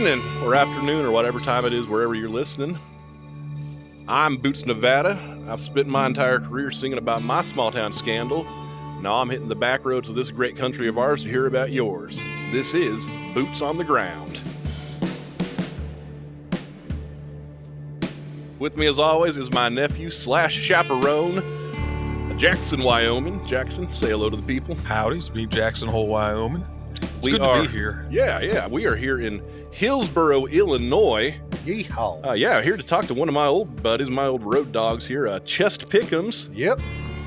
evening or afternoon or whatever time it is wherever you're listening. I'm Booots, Nevada. I've spent my entire career singing about my small town scandal. Now I'm hitting the back roads of this great country of ours to hear about yours. This is Boots on the Ground. With me as always is my nephew slash chaperone, Jackson, Wyoming. Jackson, say hello to the people. Howdy, it's me, Jackson, Hole Wyoming. It's good to be here. Yeah. We are here in Hillsboro, Illinois. Yeehaw. Here to talk to one of my old buddies, my old road dogs here, Chest Pickums. Yep.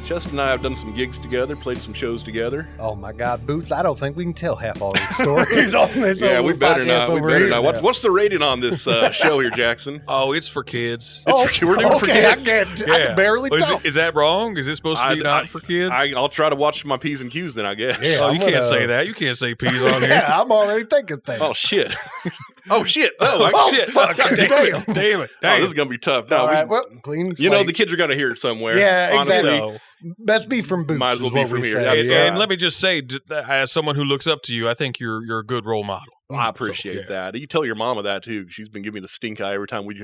Chest and I have done some gigs together, played some shows together. Oh my God, Boots! I don't think we can tell half all these stories on this. Yeah, we better not. We better not. Now. What's the rating on this show here, Jackson? Oh, it's for kids. We're doing for kids. I can barely tell. Is that wrong? Is it supposed to be not for kids? I'll try to watch my P's and Q's then, I guess. Yeah, you can't say that. You can't say P's on here. Yeah, I'm already thinking things. Oh shit. Oh shit. Shit. Fuck, Damn it. Oh, this is gonna be toff. No, all right, well, clean. the kids are gonna hear it somewhere. Yeah, honestly. exactly. Best be from Boots. Might as well be from here. And let me just say, as someone who looks up to you, I think you're a good role model. I appreciate that. You tell your mama that too. She's been giving me the stink eye every time we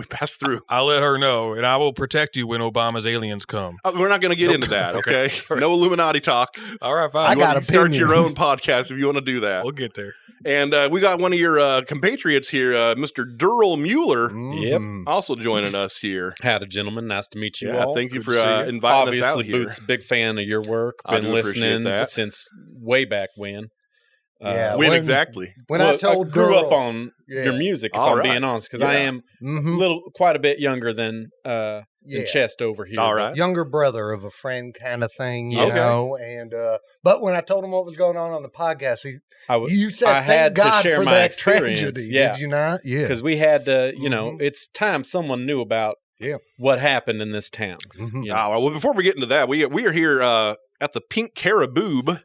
pass through. I'll let her know, and I will protect you when Obama's aliens come. We're not going to get into that, okay? No Illuminati talk. All right, fine. I got to start your own podcast if you want to do that. We'll get there. And we got one of your compatriots here, Mr. Durrel Mueller, Yep. also joining us here. Howdy, gentlemen. Nice to meet you all. Thank you Good for to see you. inviting us out Obviously, here. Boots, big fan of your work. I Been do appreciate listening that. since way back when. Yeah. When exactly? When I told grew Durrel- up on your music, if All I'm right. being honest, because I am quite a bit younger than Chest over here. All right. Younger brother of a friend kind of thing, you Okay. know. And but when I told him what was going on the podcast, you said, I had "Thank God to share for my that experience. tragedy." Yeah. Did you not? Yeah. Because we had to, it's time someone knew about what happened in this town. Mhm. You know? Well, before we get into that, we are here at the Pink Caribou.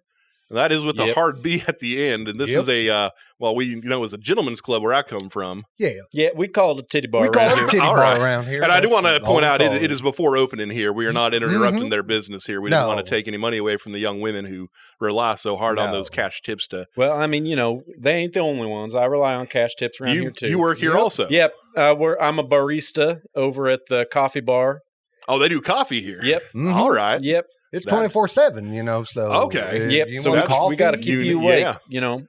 That is with the hard B at the end. And this is a, it's a gentleman's club where I come from. Yeah, we call it a titty bar We call around it a here. titty All bar right. around here. And I do want to That's point all out we call it is before opening here. We are not interrupting their business here. We don't want to take any money away from the young women who rely so hard on those cash tips to. Well, I mean, they ain't the only ones. I rely on cash tips around here too. You work here also? Yep. I'm a barista over at the coffee bar. Oh, they do coffee here? Yep. Mhm. All right. Yep. It's 24/7, so Okay. Yep. you So want coffee, we got to keep you awake. Yeah.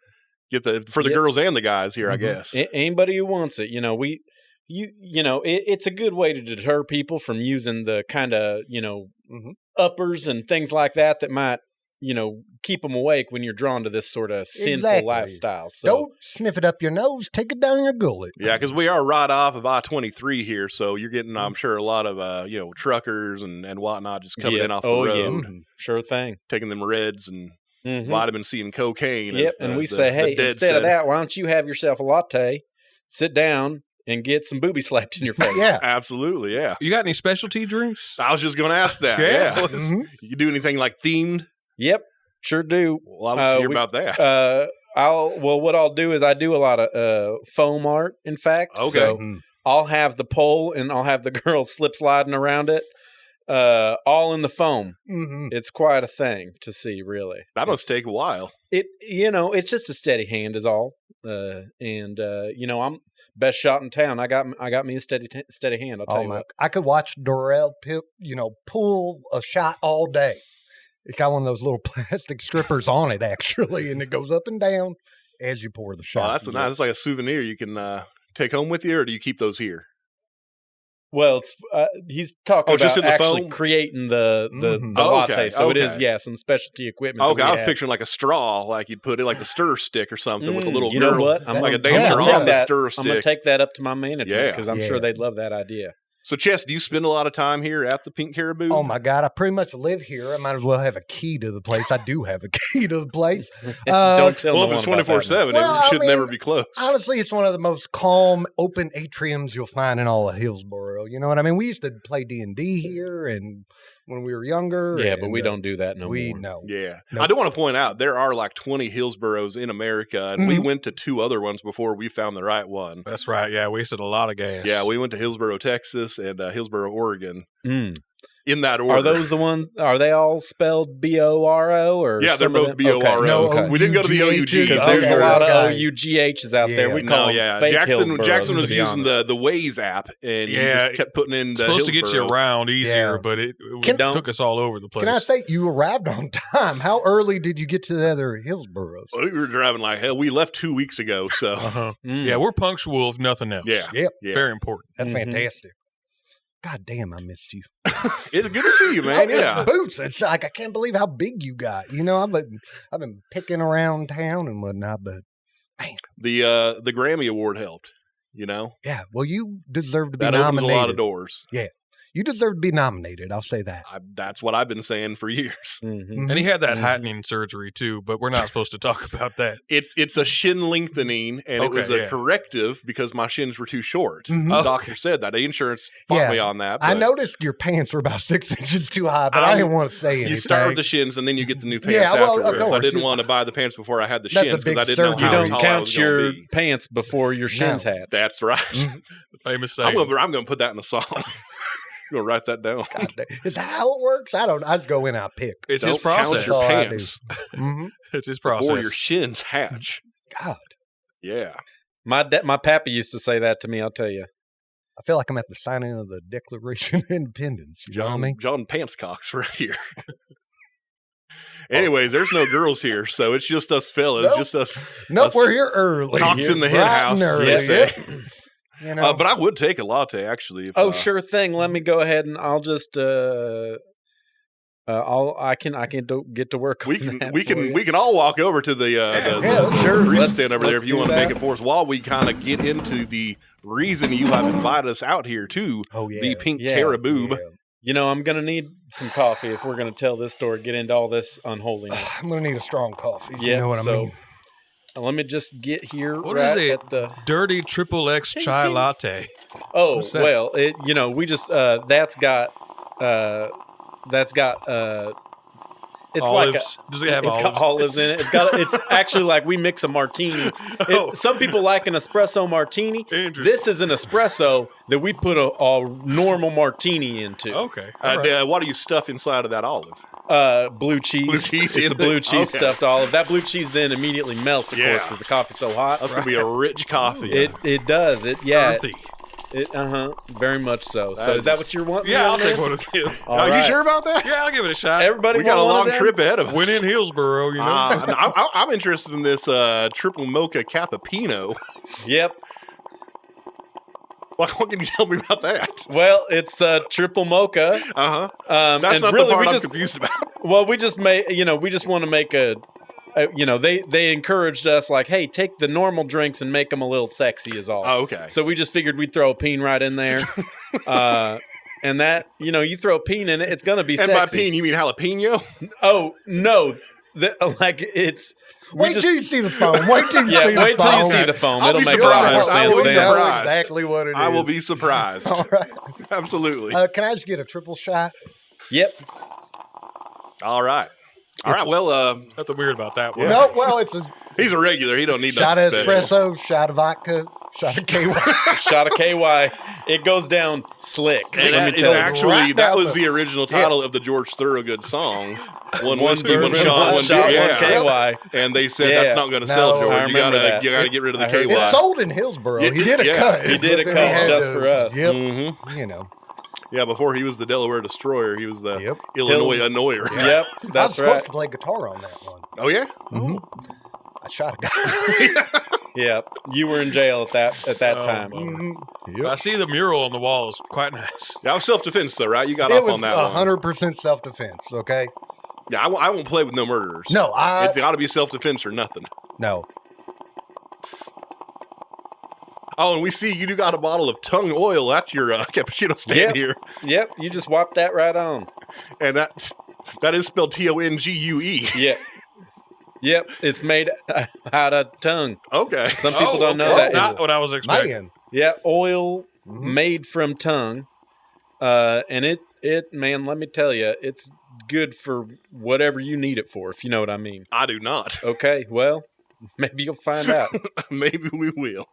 Get for the girls and the guys here, I guess. Anybody who wants it, it's a good way to deter people from using the kind of uppers and things like that might keep them awake when you're drawn to this sort of sinful lifestyle. So don't sniff it up your nose, take it down your gullet. Yeah, because we are right off of I-23 here, so you're getting, I'm sure, a lot of truckers and whatnot just coming in off the road, yeah. Sure thing, taking them reds and vitamin C and cocaine. Yep, and we say, hey, instead of that, why don't you have yourself a latte, sit down, and get some booby slapped in your face? Yeah, absolutely. Yeah. You got any specialty drinks? I was just going to ask that. Yeah. You do anything like themed? Yep, sure do. Well, let's hear about that. What I'll do is I do a lot of foam art, in fact. Okay. So I'll have the pole and I'll have the girl slip sliding around it, all in the foam. Mm-hmm. It's quite a thing to see, really. That must take a while. It's just a steady hand is all. I'm best shot in town. I got me a steady hand. I'll tell you what. I could watch Durrel, pull a shot all day. It's got one of those little plastic strippers on it, actually, and it goes up and down as you pour the shot. Oh, that's nice. It's like a souvenir you can take home with you, or do you keep those here? Well, it's he's talking about just in the actually foam? creating the latte. Okay, So it okay. is, some specialty equipment. Okay, I was picturing like a straw, like you'd put it like a stir stick or something with a little you girl, know what? like a dancer on the stir stick. I'm going to take that up to my management because I'm Yeah. sure they'd love that idea. So, Chess, do you spend a lot of time here at the Pink Caribou? Oh my God, I pretty much live here. I might as well have a key to the place. I do have a key to the place. Don't tell well, no if it's one about that. 24/7, Well, it should never be closed. Honestly, it's one of the most calm, open atriums you'll find in all of Hillsboro. You know what I mean? We used to play D&D here, and when we were younger. Yeah, but we don't do that no more. No. Yeah. Nope. I do want to point out there are like 20 Hillsboros in America, and we went to 2 other ones before we found the right one. That's right. Yeah, wasted a lot of gas. Yeah, we went to Hillsboro, Texas, and Hillsboro, Oregon. in that order. Are those the ones? Are they all spelled BORO or? Yeah, they're both BORO. Okay. No, we didn't go to the OUG Because Okay, there's a lot of okay. OUGHs out there. We call them fake Hillsboros, Jackson was to be using honest. the Waze app, and he just kept putting in the supposed to get you Hillsboro. around easier, Yeah. but it took us all over the place. Can I say you arrived on time? How early did you get to the other Hillsboros? We were driving like hell. We left 2 weeks ago, so Uh-huh. Yeah, we're punctual if nothing else. yeah. Yep. Very important. That's fantastic. God damn, I missed you. It's good to see you, man. Yeah. Boots. It's like I can't believe how big you got. You know, I've been picking around town and whatnot, but man, The Grammy Award helped. You know, yeah. Well, you deserve to be that nominated. opens a lot of doors. You deserve to be nominated. I'll say that. That's what I've been saying for years. Mhm. And he had that heightening surgery too, but we're not supposed to talk about that. It's a shin lengthening, and it was a corrective because my shins were too short. Mhm. The doctor said that. The insurance fought me on that. I but noticed your pants were about 6 inches too high, but I didn't want to say anything. You start with the shins, and then you get the new pants Yeah, well, of afterwards. I course. didn't want to buy the pants before I had the That's a shins big because I didn't know surgery. how You don't tall I was count gonna your be. pants before your shins hatch. That's right. The famous I'm saying. going to put that in a song. I'm going to write that down. God damn. Is that how it works? I don't. I just go in. I pick. It's Don't his process. count your That's all I pants Mhm. It's his process. before your shins hatch. God, Yeah. My pappy used to say that to me. I'll tell you. I feel like I'm at the signing of the Declaration of Independence. You know what I mean? John Pantscock's right here. Anyways, there's no girls here, so it's just us fellas, Nope. just us. Nope, us we're here early. cocks in the hen Bright house. and early. Yes, Yep. eh? You know, But I would take a latte actually. If, Oh, sure thing. Let me go ahead and I'll just I can get to work. we on can that we for can you. we can all walk over to the sure. grease Let's- stand over there let's if you do want to make that. it for us. While we kind of get into the reason you have invited us out here to oh yeah, the Pink Yeah. Caribou. Yeah. You know, I'm gonna need some coffee if we're gonna tell this story. Get into all this unholiness. I'm gonna need a strong coffee. Yeah, You know what so- I mean? Let me just get here. What right is it? At the Dirty triple X Ching, chai ching. latte. Oh What's that? well, we just that's got it's like Olives. Does it have it's got olives? olives in it. It's actually like we mix a martini. Oh. Some people like an espresso martini. Interesting. This is an espresso that we put a normal martini into. Okay. all right. What do you stuff inside of that olive? Blue cheese. Blue cheese It's a in blue it? cheese Okay. stuffed olive. That blue cheese then immediately melts, of course, Yeah. because the coffee's so hot. That's gonna be a rich coffee. It does. Earthy. Very much so. So That is that what you're wanting? Yeah, I'll on take there? one of them. All Are you right. sure about that? Yeah, I'll give it a shot. Everybody We got a want one long of them? trip ahead of us. When in Hillsboro, you know. I'm interested in this triple mocha cappuccino. Yep. What can you tell me about that? Well, it's triple mocha. Uh huh. That's That's not really, the part we I'm just, confused about. Well, we just we just want to make they encouraged us like, hey, take the normal drinks and make them a little sexy is all. Oh, okay. So we just figured we'd throw a peen right in there. And that, you throw a peen in it, it's going to be And sexy. by peen, you mean jalapeno? Oh, no. Wait till you see the foam. Wait till you Yeah, see the wait till you foam. see the foam. I'll It'll be make a surprised. lot more I sense will be then. know surprised. exactly what it is. I will be surprised. All right. Absolutely. Can I just get a triple shot? Yep. All right. All right. Well, Nothing weird about that one. No, well, it's a he's a regular. He don't need shot nothing of special. espresso, shot of vodka, shot of KY. Shot of KY. It goes down slick. And let me that is tell you. actually Right that down was the- the original title of the George Thorogood song. One whiskey, bourbon, one shot, one shot, beer. one Yeah. KY. And they said Yeah. that's not going to No, sell, I George. You remember gotta that. get rid of the I heard KY. It's sold in Hillsboro. Yeah, He did a yeah. cut. He did a But then cut he had just to- for us. Yep. Mm-hmm. You know. Yeah, before he was the Delaware Destroyer, he was the Yep. Illinois Hills- Annoyer. Yep, I was that's supposed right. to play guitar on that one. Oh yeah. I shot a guy. Yeah, you were in jail at that Oh, time. bummer. I see the mural on the wall is quite nice. That was self-defense, though, right? You got It off was on that one. 100% self-defense. Okay. Yeah, I won't play with no murderers. No, It's got to be self-defense or nothing. no. Oh, and we see you do got a bottle of tongue oil at your cappuccino stand Yep. here, Yep, you just wiped that right on. and that is spelled Tongue. Yep, it's made out of tongue. Okay. Some people don't know That's that. not It's- what I was expecting. Man. yeah, oil made from tongue, and it man, let me tell you, it's good for whatever you need it for, if you know what I mean. I do not. Okay, well, maybe you'll find out. Maybe we will.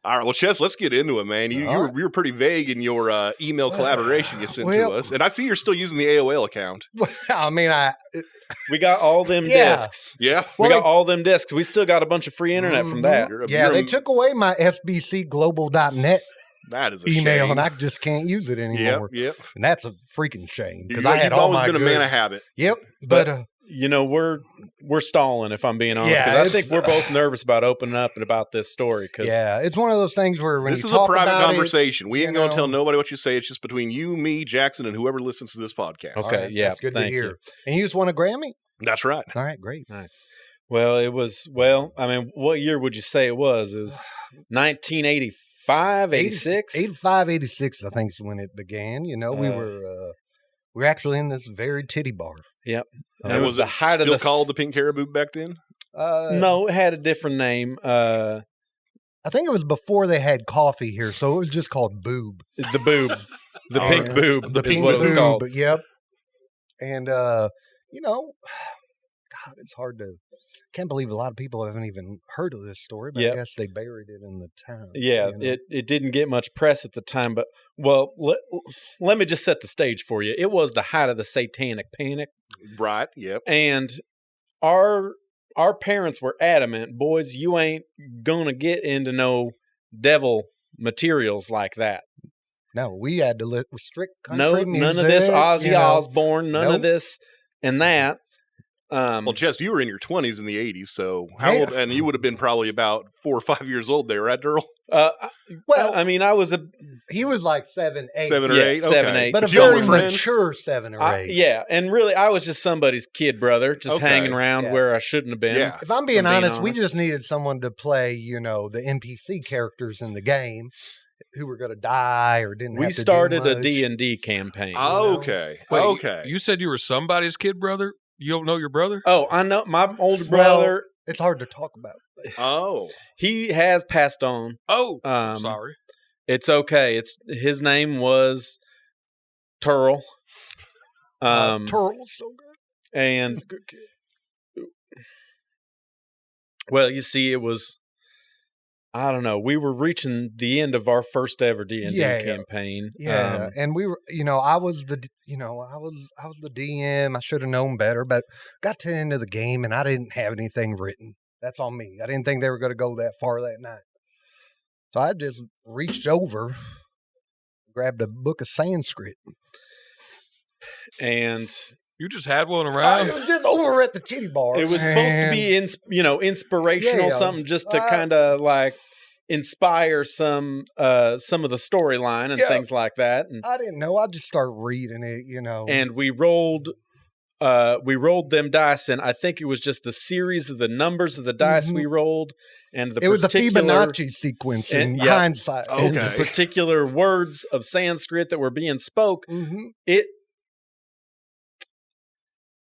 All right, well, Chess, let's get into it, man. You were pretty vague in your email collaboration you sent to us, and I see you're still using the AOL account. I mean, we got all them discs. Yeah, we got all them discs. We still got a bunch of free internet from that. They took away my sbcglobal.net that is a email, shame. and I just can't use it anymore. Yep. And that's a freaking shame because You've always been a man of habit. Yep, but we're stalling, if I'm being honest, because I think we're both nervous about opening up and about this story. Cause it's one of those things where when this you is a private about conversation. We ain't going to tell nobody what you say. It's just between you, me, Jackson, and whoever listens to this podcast. Okay, that's good to hear. And you just won a Grammy? That's right. All right, great, nice. Well, it was. Well, I mean, what year would you say it was? It was 1985, 86? 85, 86, I think is when it began. You know, we were actually in this very titty bar. Yep. And was the height of the called the Pink Caribou back then? No, it had a different name. I think it was before they had coffee here, so it was just called Boob. The Boob. The Pink Boob. The Pink what it was called. But yep. And you know, God, it's hard to can't believe a lot of people haven't even heard of this story, but I guess they buried it in the town. Yeah, you know? it didn't get much press at the time, but let me just set the stage for you. It was the height of the satanic panic. Right, yep. And our parents were adamant, boys, you ain't gonna get into no devil materials like that. No, we had to restrict country music. None of this Ozzy Osbourne, none of this and that. Well, Jess, you were in your 20s in the 80s, so how old? And you would have been probably about 4 or 5 years old there, right, Durrel? Well, I mean, he was like 7, 8. 7 or 8? 7, 8. But a very mature 7 or 8. Yeah, and really, I was just somebody's kid brother, just hanging around where I shouldn't have been. Yeah. If I'm being honest, we just needed someone to play, you know, the NPC characters in the game who were going to die or didn't have to started do much. a D&D campaign. Oh, okay. Wait, okay. You said you were somebody's kid brother? You don't know your brother? Oh, I know. My older brother. It's hard to talk about. Oh. He has passed on. Oh, sorry. It's okay. His name was Durrel. Durrel was so good. And good kid. Well, you see, it was, I don't know. We were reaching the end of our first ever D&D campaign. Yeah, and we were, you know, I was the DM. I should have known better, but got to the end of the game and I didn't have anything written. That's on me. I didn't think they were going to go that far that night, so I just reached over, grabbed a book of Sanskrit, and you just had one around. It was just over at the titty bar. It was supposed to be, inspirational, something just to kind of like inspire some of the storyline and things like that. And I didn't know. I just started reading it, you know. And we rolled them dice, and I think it was just the series of the numbers of the dice we rolled, and it was a Fibonacci sequence in hindsight. Okay. And the particular words of Sanskrit that were being spoke.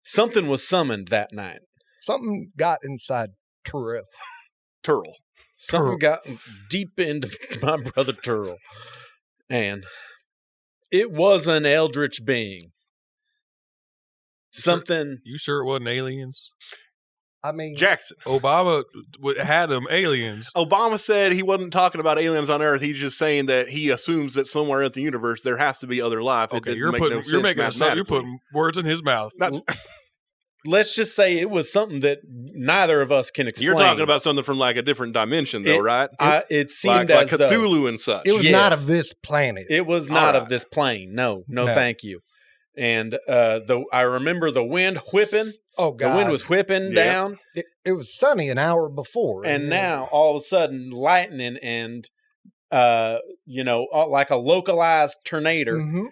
Something was summoned that night. Something got inside Durrel. Something got deep into my brother Durrel. And it was an eldritch being. You sure it wasn't aliens? I mean, Jackson. Obama had them aliens. Obama said he wasn't talking about aliens on Earth. He's just saying that he assumes that somewhere in the universe there has to be other life. Okay, you're putting words in his mouth. Let's just say it was something that neither of us can explain. You're talking about something from like a different dimension, though, right? It seemed like as Cthulhu and such. It was not of this planet. It was not of this plane. No, thank you. And I remember the wind whipping. Oh, God. The wind was whipping down. It was sunny an hour before. And now, all of a sudden, lightning and, like a localized tornado. Mm-hmm.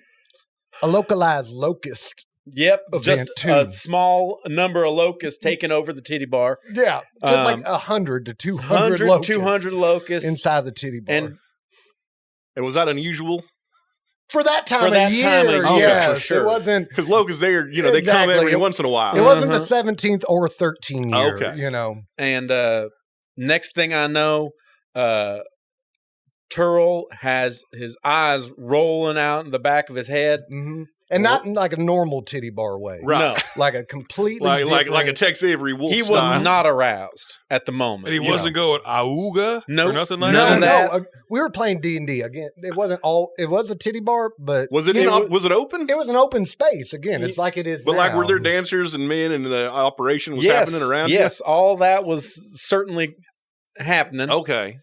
A localized locust. Yep, just a small number of locusts taking over the titty bar. Yeah, just like 100 to 200 locusts. 200 locusts. Inside the titty bar. And was that unusual? For that time of year, yes. For sure. It wasn't... Because locusts, they come every once in a while. It wasn't the 17th or 13th year, okay. You know. And next thing I know, Durrel has his eyes rolling out in the back of his head. Mm-hmm. And not in like a normal titty bar way. Right. No. Like a completely like a Tex Avery wolf He style. was not aroused at the moment. And he wasn't going auga Nope. or nothing like None that. of that. We were playing D&D again. It was a titty bar, but Was it was it open? It was an open space again. It's like it is But now. like, were there dancers and men, and the operation was Yes, happening around yes, all that was certainly happening. you? Okay.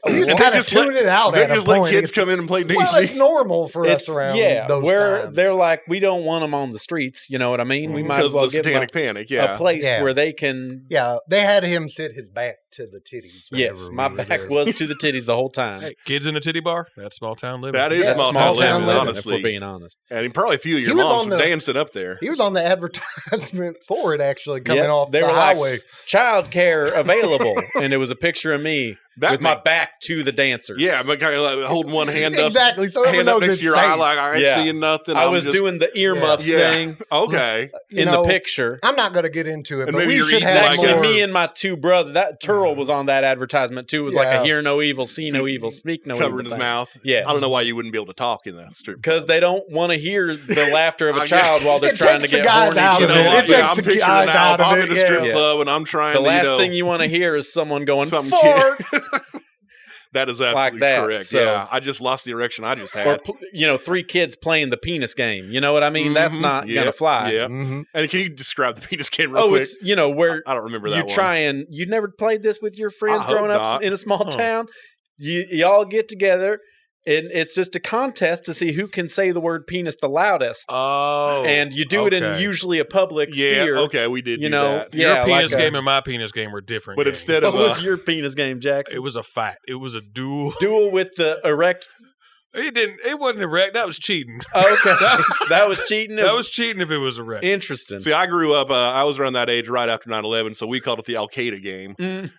You And kind they of just let- tune it out They at a just let point. kids come in and play D&D. Well, it's normal for us It's around those where times. they're like, we don't want them on the streets. You know what I mean? We might because as well of the give them satanic panic. Yeah. a place Yeah. where they can. Yeah, they had him sit his back to the titties. Yes, whenever my we were back there. was to the titties the whole time. Hey, kids in a titty bar? That's small town living. That is Yeah, small, small town town living, living, honestly. if we're being honest. And probably a few of your He was moms on were the- dancing up there. He was on the advertisement for it, actually, coming Yep, off they the were like, highway. Child care available, and it was a picture of me That with my ma- back to the dancers. Yeah, but kind of like holding one hand up, Exactly. So everyone hand up knows next it's to your safe. eye, like I ain't Yeah. seeing nothing. I I'm was just, doing the earmuffs Yeah. thing Okay. You in know, the picture. I'm not going to get into it, And but maybe we you're should eating have like Actually, more. me and my two brothers, that Durrel was on that advertisement too. It was like Yeah. a hear no evil, see no evil, speak no evil. Covering his thing. mouth. Yes. I don't know why you wouldn't be able to talk in that strip. Because club. they don't want to hear the laughter of I a guess- child while they're It trying to takes the get guys horny. out You of know, it. what? It Yeah, takes I'm the picturing guys now. out If of I'm it, in a strip yeah. club and I'm trying The to, last thing you want to hear is someone going some fart, kid. That is absolutely that, correct. so- Yeah, I just lost the erection I just or had. three kids playing the penis game. You know what I mean? That's Mhm. not Yeah, gonna fly. Yeah. Mhm. And can you describe the penis game real Oh, quick? it's where I don't remember that you one. try and you never played this with your friends I hope growing up not. in a small Huh. town. You all get together and it's just a contest to see who can say the word penis the loudest. Oh. And you do it in okay. usually a public Yeah, sphere. okay, we did You do know, that. Your yeah, penis like a- game and my penis game were different. But games. instead What of was your penis game, Jackson? it was a fight. It was a duel. Duel with the erect. It wasn't erect. That was cheating. Oh, okay, that was cheating. That was cheating if it was erect. interesting. See, I grew up, I was around that age right after 9/11, so we called it the Al Qaeda game. Mm.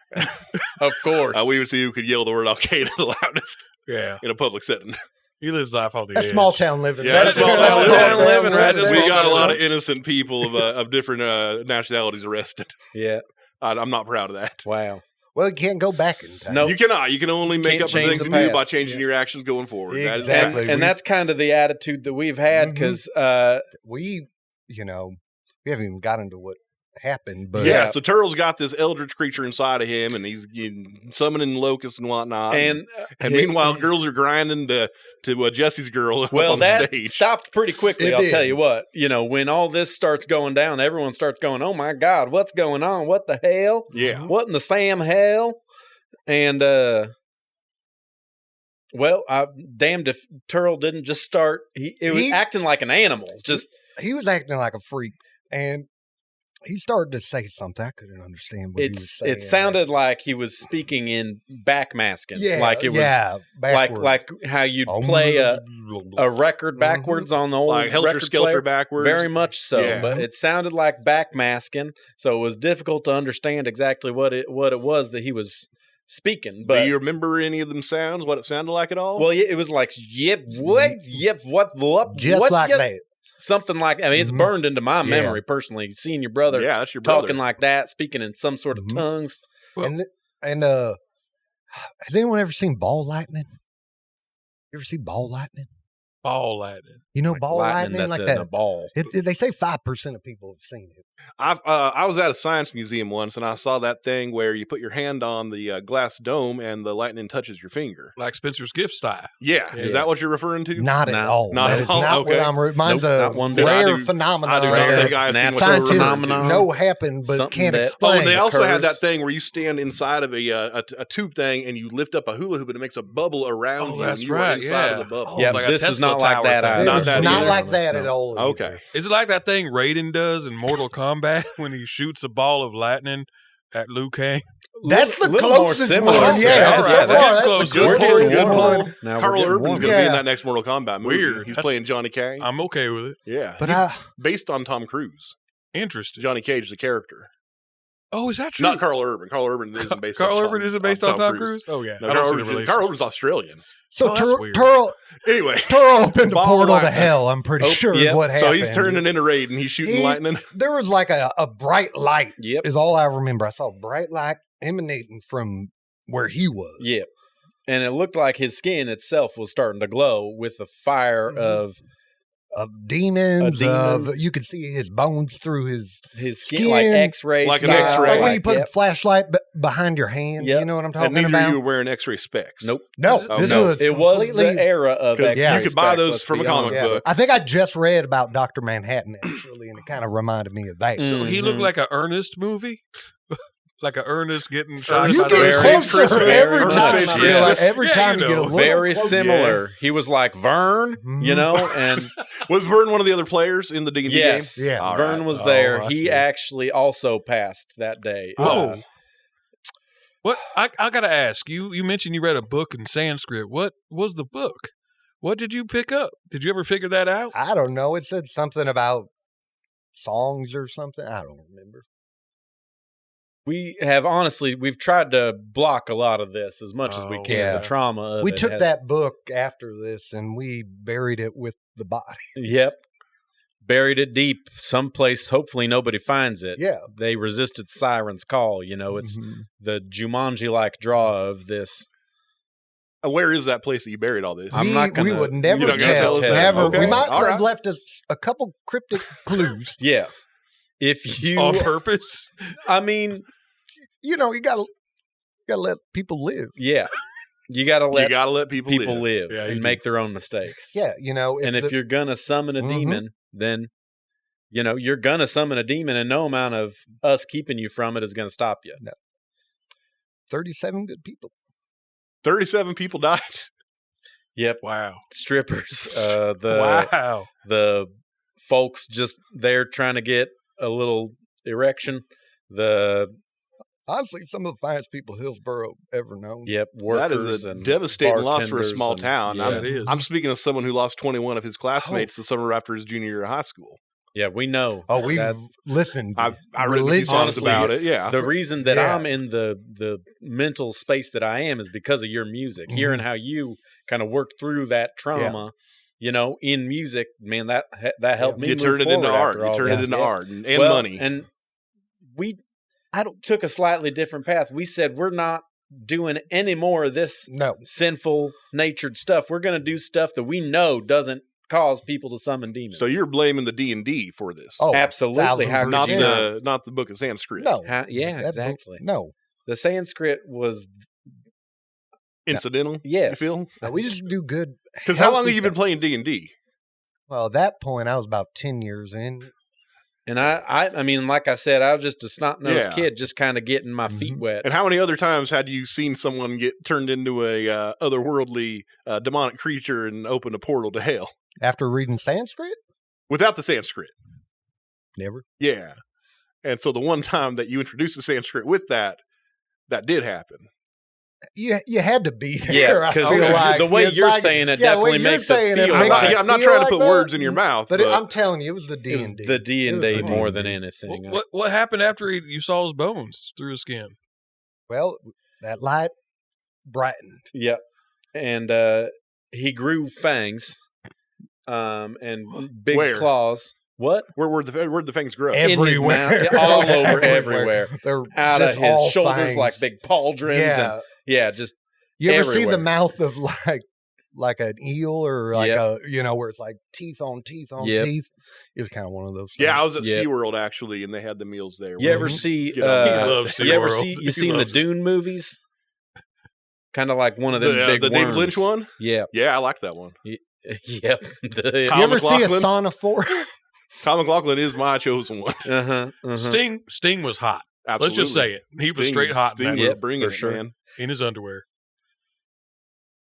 Of course. We would see who could yell the word Al Qaeda the loudest Yeah. in a public setting. He lives life on the That's edge. small town living. Yeah, that's small town living, right? We Just got a small lot town. of innocent people of different nationalities arrested. Yeah. I'm not proud of that. Wow. Well, you can't go back in time. No. You cannot. You can only make Can't up for change things the you do by past. changing your actions going forward. That is- Exactly. And that's kind of the attitude that we've had Mhm. because We haven't even got into what happened, but Yeah, so Turtle's got this eldritch creature inside of him, and he's summoning locusts and whatnot. and meanwhile, girls are grinding to Jesse's girl up well, on the that stage. stopped pretty quickly. It I'll did. tell you what. When all this starts going down, everyone starts going, "Oh my God, what's going on? What the hell? Yeah. What in the Sam hell?" And well, I'm damned if Turtle didn't just start. He was acting like an animal. Just he was acting like a freak, and he started to say something I couldn't understand. What he was saying. it sounded like he was speaking in backmasking. yeah, like it was backward. like how you'd play a record backwards on the old Like Helter record Skelter player. backwards. Very much so, Yeah. but it sounded like backmasking, so it was difficult to understand exactly what it was that he was speaking. But do you remember any of them sounds? What it sounded like at all? well, yeah, it was like yep, what, yep, what, just what, like yep, that. something like. I mean, it's Mhm. burned into my Yeah. memory personally. Seeing your brother yeah, that's your brother. talking like that, speaking in some sort of Mhm. tongues. And has anyone ever seen ball lightning? You ever see ball lightning? Ball lightning. You know Like ball lightning that's like in that. a ball. They say 5% of people have seen it. I was at a science museum once, and I saw that thing where you put your hand on the glass dome, and the lightning touches your finger. Like Spencer's gift style. Yeah, Yeah. Is that what you're referring to? Not No, at all. not That at is all. not Okay. what I'm. Mine's Nope, a not one bit. I rare do- phenomenon. I do not Rare think I've seen what you're natural referring phenomenon. to. know happened, but Something can't that- Oh, explain. and they also had that occurs. thing where you stand inside of a tube thing and you lift up a hula hoop and it makes a bubble around Oh, you. that's and you are right, inside yeah. of the bubble. Oh, Yeah, like a this is Tesla not like tower that thing. either. Not It's that not either. like that at all. Okay. Is it like that thing Raiden does in Mortal Kombat when he shoots a ball of lightning at Liu Kang? That's the Little more closest similar. one. Okay, Yeah, all right, that's that's the close. good Good one. point, Good good one. point. Now Carl we're getting Urban's warm. going to be in Yeah. that next Mortal Kombat movie. Weird. He's That's- playing Johnny Cage. I'm okay with it. Yeah. But He's based on Tom Cruise. Interesting. Johnny Cage, the character. Oh, is that true? Not Carl Urban. Carl Urban isn't based Carl on Urban isn't based on Tom Cruise? Oh, yeah. No, I don't Carl see the Urban's, relation. Carl Urban's Australian. so Oh, that's weird. Turl Anyway, opened a Ball portal to lightning. hell. I'm pretty Oh, sure yeah. what happened. so he's turning into Raiden. He's shooting He- lightning. There was like a bright light. Yep. Is all I remember. I saw a bright light emanating from where he was. Yep. and it looked like his skin itself was starting to glow with the fire of demons. A demon. You could see his bones through his skin, like X-ray, like an style. X-ray. Like when you put Yep. a flashlight behind your hand. Yep. You know what I'm And talking neither about? you were wearing X-ray specs. Nope. No, Oh, this no. was It was completely. the era of 'Cause X-ray you could buy specs, those let's from be a comic honest. book. I think I just read about Dr. Manhattan actually, and it kind of reminded me of that. Mm. So he looked Mhm. like an Ernest movie? Like an Ernest getting shot You by get the close Saints Christmas. closer every Ernest time. Saves I feel Christmas. like every Yeah, time you you get a know. little Very closer. similar. He was like Vern, you Mhm. know, and Was Vern one of the other players in the D&D yes, game? Yeah. All Vern right. was Oh, there. I He see. actually also passed that day. Oh. What I gotta ask you? You mentioned you read a book in Sanskrit. What was the book? What did you pick up? Did you ever figure that out? I don't know. It said something about songs or something. I don't remember. we've tried to block a lot of this as much as we Oh, can. yeah. The trauma of We it took has- that book after this and we buried it with the body. Yep. Buried it deep someplace. Hopefully nobody finds it. Yeah. They resisted Siren's call. You know, it's Mhm. the Jumanji-like draw of this. Where is that place that you buried all this? I'm we, not gonna- we would You're never not gonna tell. tell us that? Never. Okay. We might All have right. left us a couple cryptic clues. Yeah. If you, On purpose? I mean, You know, you gotta let people live. yeah, you got to You let got to let people people live. live Yeah, you and do. make their own mistakes. Yeah, you know. And if you're gonna summon a Mhm. demon, then you know you're gonna summon a demon, and no amount of us keeping you from it is gonna stop you. 37 good people. 37 people died. Yep, Wow. strippers, the Wow. the folks just there trying to get a little erection. The Honestly, some of the finest people Hillsboro ever known. Yep, That workers is a and devastating loss for a bartenders small and- town. Yeah, That is. I'm speaking of someone who lost 21 of his classmates the summer after his junior year of high school. yeah, we know. Oh, we've that- listened. I read a few songs Honestly, about it. Yeah. the reason that Yeah. I'm in the mental space that I am is because of your music. Mhm. Hearing how you kind of worked through that trauma, you know, in music, man, that helped me. You move turn it into forward art. after You all turn it this. into Yeah. art and Well, money. And we took a slightly different path. We said we're not doing any more of this No. sinful natured stuff. We're going to do stuff that we know doesn't cause people to summon demons. So you're blaming the D&D for this. Oh, absolutely how could not you percent. not the book of Sanskrit. No. yeah, That book- exactly. No. The Sanskrit was Incidental. yes. You feel? No, we just do good. Because how long healthy have you been things. playing D&D? Well, at that point, I was about 10 years in. And I mean, like I said, I was just a snot-nosed Yeah. kid, just kind of getting my feet Mhm. wet. And how many other times had you seen someone get turned into a otherworldly demonic creature and open a portal to hell After reading Sanskrit? without the Sanskrit? Never. Yeah. And so the one time that you introduced the Sanskrit with that did happen. You had to be there. Yeah, I because feel like. the way It's you're like- saying it yeah, the way definitely you're makes it saying feel makes like it I'm not feel trying like to put that. words in your mouth, But, but I'm telling you, it was the D it was and D. the D&D the more than D&D. anything. What happened after you saw his bones through his skin? Well, that light brightened. Yep. And he grew fangs and big Where? claws. What? where'd the fangs grow? Every- In his Everywhere. mouth, all over everywhere. They're Out of just his all shoulders fangs. like big pauldrons. Yeah. And yeah, just You ever see everywhere. the mouth of like an eel or like Yep. where it's like teeth on teeth on Yep. teeth? It was kind of one of those. Yeah, I things. was at Yeah. SeaWorld actually, and they had the meals there. You ever Mhm. see Get on. He loves you ever SeaWorld. see He you seen the loves it. Dune movies? Kind of like one of them big the David worms. Lynch one? Yeah. Yeah, I like that one. Yep. You Tom ever see a McLaughlin? sonophore? Tom McLaughlin is my chosen one. Sting was hot. Absolutely. Let's just say it. He was straight hot in Sting that was movie, Yep, bringing for it, sure. man. in his underwear.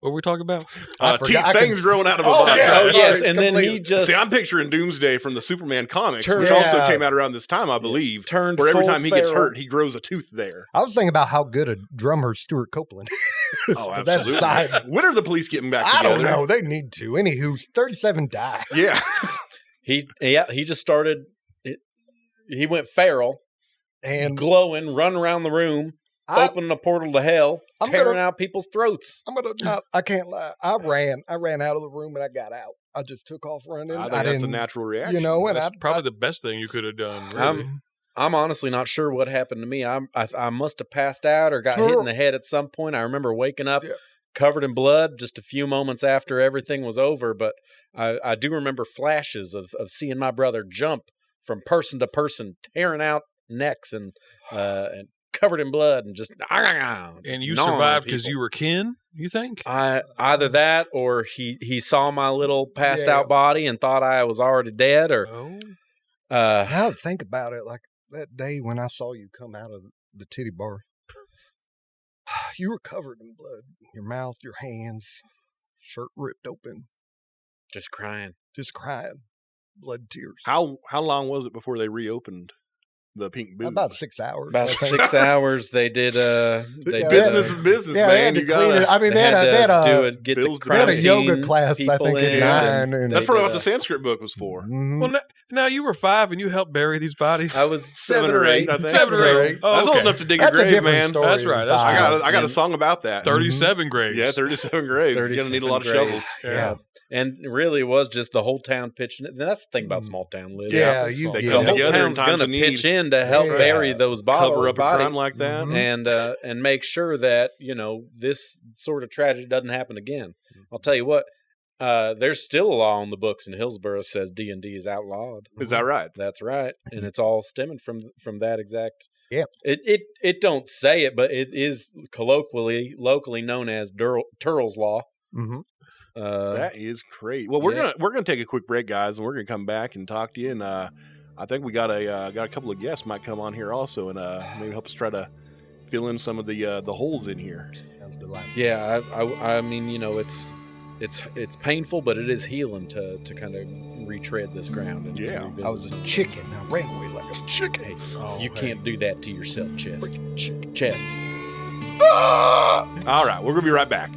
What were we talking about? I forgot. I Fangs can- growing out of a Oh, body. yeah. Oh yes, Sorry, and then he completely. just See, I'm picturing Doomsday from the Superman comics, Turn- which also Yeah. came out around this time, I believe. turned Where every full time he gets feral. hurt, he grows a tooth there. I was thinking about how good a drummer Stuart Copeland is. Oh, But that's absolutely. side. When are the police getting back I together? don't know. They need to. Anywho, 37 died. Yeah. he just started. He went feral, And glowing, running around the room, I, opening a portal to hell, I'm tearing gonna- out people's throats. I'm gonna. Not, I can't lie. I ran out of the room and I got out. I just took off running. I think I that's a didn't. natural reaction. You know, and That's I probably the best thing you could have done. Really. I'm honestly not sure what happened to me. I must have passed out or got hit in the head at some point. I remember waking up, Yeah. covered in blood just a few moments after everything was over. But I do remember flashes of seeing my brother jump from person to person, tearing out necks and covered in blood and just. And you survived because you were kin, you think? Either that or he saw my little passed out body and thought I was already dead, or. Now to think about it, like that day when I saw you come out of the titty bar, you were covered in blood. Your mouth, your hands, shirt ripped open. Just crying. Blood tears. How long was it before they reopened the Pink Boots? About 6 hours. About 6 hours. They did. Business is business, yeah, man. You got. I mean, they had a yoga class. I think at 9. And that's probably what the Sanskrit book was for. Mm-hmm. Well, now you were 5 and you helped bury these bodies. I was 7 or 8. I think. 7 or 8. I was old enough to dig a grave, man. Story. That's right. That's I got a song about that. 37 graves. Yeah, 37 graves. You're gonna need a lot of shovels. Yeah. And really, it was just the whole town pitching it. That's the thing about small town living. Yeah, they the come whole together town's going to pitch in to help bury those cover up a bodies crime like that, and make sure that this sort of tragedy doesn't happen again. I'll tell you what. There's still a law on the books in Hillsboro that says D&D is outlawed. Is that right? That's right, and it's all stemming from that exact. Yeah. It don't say it, but it is locally known as Durrel's law. Mm-hmm. That is great. Well, we're gonna take a quick break, guys, and we're gonna come back and talk to you. And I think we got a couple of guests might come on here also, and maybe help us try to fill in some of the holes in here. Sounds delightful. Yeah, I mean, it's painful, but it is healing to kind of retread this ground. And I was a chicken. I ran away like a chicken. Hey, you can't do that to yourself, Chest. All right, we're gonna be right back.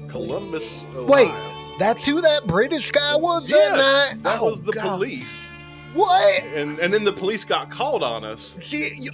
Columbus, Ohio. Wait, that's who that British guy was that night? That was the police. What? And then the police got called on us. See,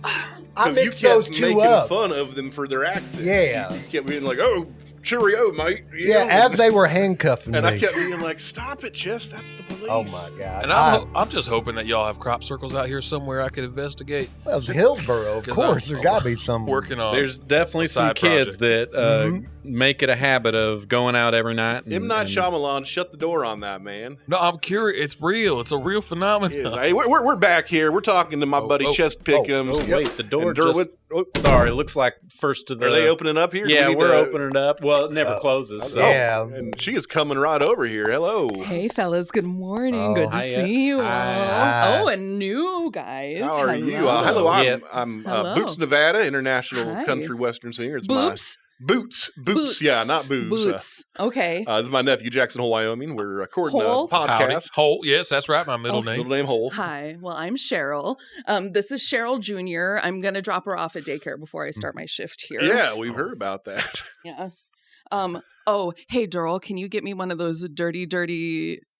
I mixed you those kept two making up. fun of them for their accent. Yeah. You kept being like, oh, cheerio, mate. As they were handcuffing me. And I kept being like, stop it, Chess, that's the police. Oh, my God. And I'm just hoping that y'all have crop circles out here somewhere I could investigate. Well, it was Hillsboro, of course. There's got to be some. Working on There's definitely some kids that make it a habit of going out every night. M. Night Shyamalan, shut the door on that, man. No, I'm curious. It's real. It's a real phenomenon. Hey, we're back here. We're talking to my buddy Chest Pickums. Wait, the door just... Sorry, it looks like first to the... Are they opening up here? Yeah, we're opening it up. Well, it never closes. So. Yeah. And she is coming right over here. Hello. Hey, fellas. Good morning. Good to see you all. Oh, and new guys. How are you? Hello, I'm Boots, Nevada, international country western singer. It's Boots? Boots. Yeah, not Boots. Boots. Okay. This is my nephew, Jackson, Hole, Wyoming. We're recording Hole? a podcast. Hole. Yes, that's right. My middle name. Middle name Hole. Hi. Well, I'm Cheryl. This is Cheryl Jr. I'm going to drop her off at daycare before I start my shift here. Yeah, we've heard about that. Yeah. Oh, hey, Durrel, can you get me one of those dirty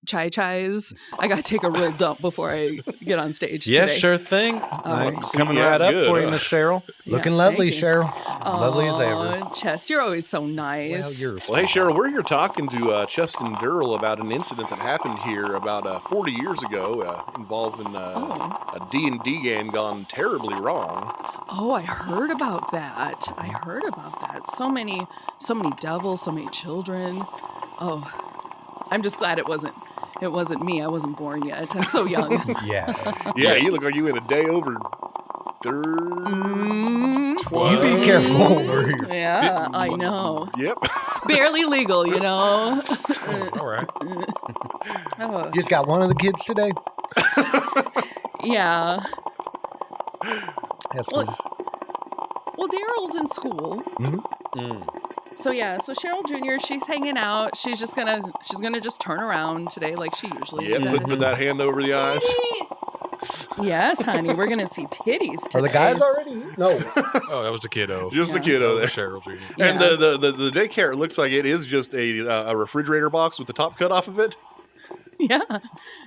chais? I got to take a real dump before I get on stage today. Yes, sure thing. Coming right up for you, Miss Cheryl. Looking lovely, Cheryl. Oh, lovely as ever. Chest, you're always so nice. Well, hey, Cheryl, we're here talking to Chest and Durrel about an incident that happened here about 40 years ago involving a D&D game gone terribly wrong. Oh, I heard about that. So many devils, so many children. Oh, I'm just glad it wasn't me. I wasn't born yet. I'm so young. Yeah. You look like you in a day over 30. You be careful over here. Yeah, I know. Yep. Barely legal, you know. All right. Oh. You just got one of the kids today? Yeah. That's Well, Daryl's in school. So Cheryl Jr., she's hanging out. She's gonna just turn around today like she usually does. Put that hand over the eyes. Yes, honey. We're gonna see titties today. Are the guys already? No. Oh, that was the kiddo. Just the Yeah. kiddo That there. was Cheryl. And Yeah. the daycare, it looks like it is just a refrigerator box with the top cut off of it. Yeah,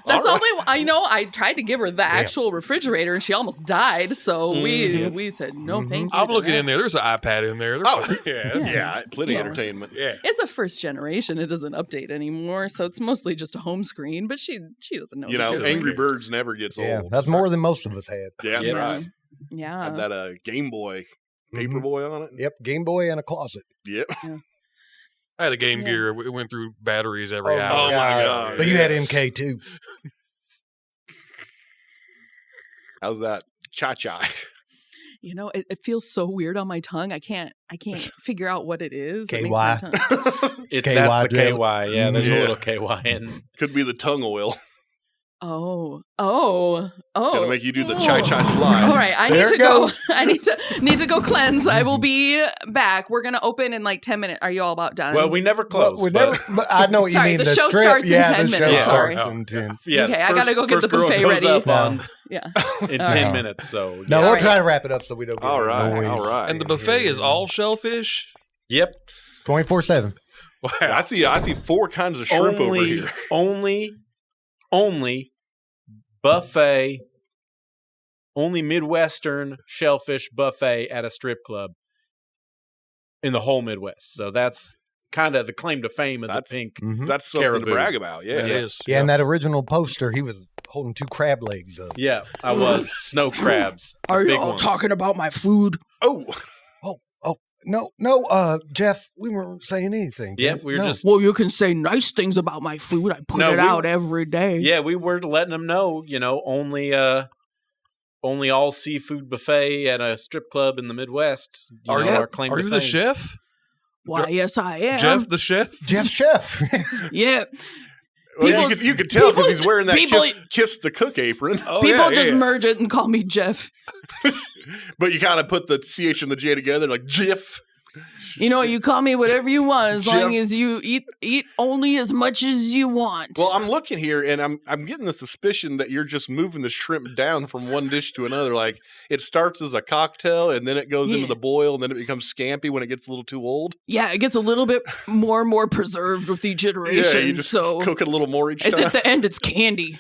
that's All all I know. I tried to give her the actual refrigerator, and she almost died. So we said no, thank you. I'm to looking that. in there. There's an iPad in there. Oh, yeah. plenty Yeah. of entertainment. Yeah. It's a first generation. It doesn't update anymore, so it's mostly just a home screen. But she doesn't know. You what know, she's Angry doing. Birds never gets Yeah, old. that's more than most of us had. Yeah, that's Yeah. right. Yeah. Had that Game Boy Mhm. Paperboy on it. Yep, Game Boy and a closet. Yep. I had a Game Yeah. Gear. It went through batteries every Oh, hour. Oh, my God. But you had Yes. MK too. How's that? Cha-cha. You know, it feels so weird on my tongue. I can't figure out what it is. It KY. makes my tongue. That's KY the drill. KY. Yeah, there's Yeah. a little KY in. Could be the tongue oil. Oh. Gonna make you do the Oh. chai slide. All right, I There need to it go. goes. I need to go cleanse. I will be back. We're gonna open in like 10 minutes. Are you all about done? Well, we never Well, close. we but never, but I know what Sorry, you mean. the show strip, starts in yeah, 10 the show minutes, starts sorry. in 10. yeah, Okay, I gotta go get first the girl buffet goes ready. up No. on yeah. in All 10 right. minutes. So No, yeah. we'll Alright. try to wrap it up so we don't get All right. noise. All right. And the buffet is all shellfish? Yep. 24/7. Wow. I see 4 kinds of shrimp over here. Only buffet, only Midwestern shellfish buffet at a strip club in the whole Midwest. So that's kind of the claim to fame of That's- the pink. Mhm. That's something Caribou. to brag about. Yeah. That is. Yeah, and that original poster, he was holding 2 crab legs up. Yeah, I was snow crabs. the Are you big all ones. talking about my food? Oh, No, Jeff, we weren't saying anything. Yeah, Jeff. we were No. just. Well, you can say nice things about my food. I put No, it we- out every day. Yeah, we were letting them know. Only all seafood buffet at a strip club in the Midwest. Are our claim Are to you fame. the chef? Why, yes, I am. Jeff the chef? Jeff Chef. Yeah. well, People- you could tell because he's wearing that people- kiss the cook apron. Oh, People yeah, just yeah. merge it and call me Jeff. But you kind of put the CH and the J together, like Jiff. You know, you call me whatever you want as long Jeff. as you eat only as much as you want. Well, I'm looking here, and I'm getting the suspicion that you're just moving the shrimp down from one dish to another. Like it starts as a cocktail, and then it goes into Yeah. the boil, and then it becomes scampi when it gets a little too old. yeah, it gets a little bit more and more preserved with each iteration. you just so cook it a little more each at time. the end, it's candy.